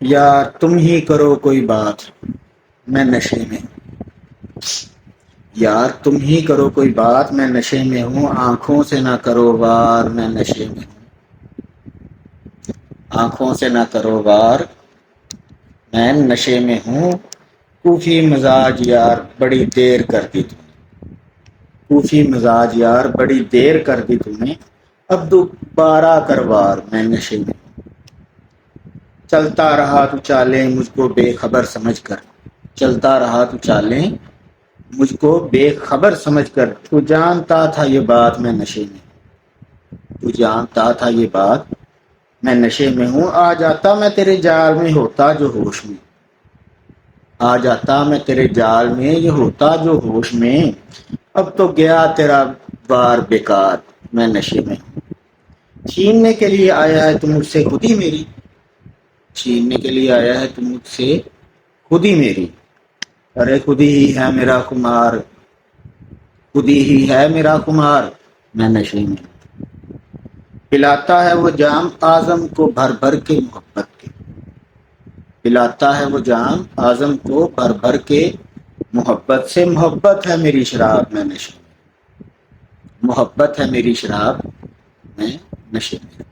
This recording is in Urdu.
یار تم ہی کرو کوئی بات میں نشے میں ہوں۔ یار تم ہی کرو کوئی بات میں نشے میں ہوں، آنکھوں سے نہ کرو وار میں نشے میں ہوں، آنکھوں سے نہ کرو وار میں نشے میں ہوں۔ کوفی مزاج یار بڑی دیر کر دی تم نے، کوفی مزاج یار بڑی دیر کر دی تم نے، اب دوبارہ کروار میں نشے میں ہوں۔ چلتا رہا تو چالیں مجھ کو بے خبر سمجھ کر، چلتا رہا تو چالیں مجھ کو بے خبر سمجھ کر، تو جانتا تھا یہ بات میں نشے میں ہوں، تو جانتا تھا یہ بات میں نشے میں ہوں۔ آ جاتا میں تیرے جال میں ہوتا جو ہوش میں، آ جاتا میں تیرے جال میں یہ ہوتا جو ہوش میں، اب تو گیا تیرا وار بیکار میں نشے میں ہوں۔ چھیننے کے لیے آیا ہے تو مجھ سے خود ہی میری، چھیننے کے لیے آیا ہے تو مجھ سے خود ہی میری، ارے خود ہی ہے میرا خمار، خود ہی ہے میرا خمار میں نشے میں ہوں۔ پلاتا ہے وہ جام اعظم کو بھر بھر کے محبت کے، پلاتا ہے وہ جام اعظم کو بھر بھر کے محبت سے، محبت ہے میری شراب میں نشے میں، محبت ہے میری شراب میں نشے میں۔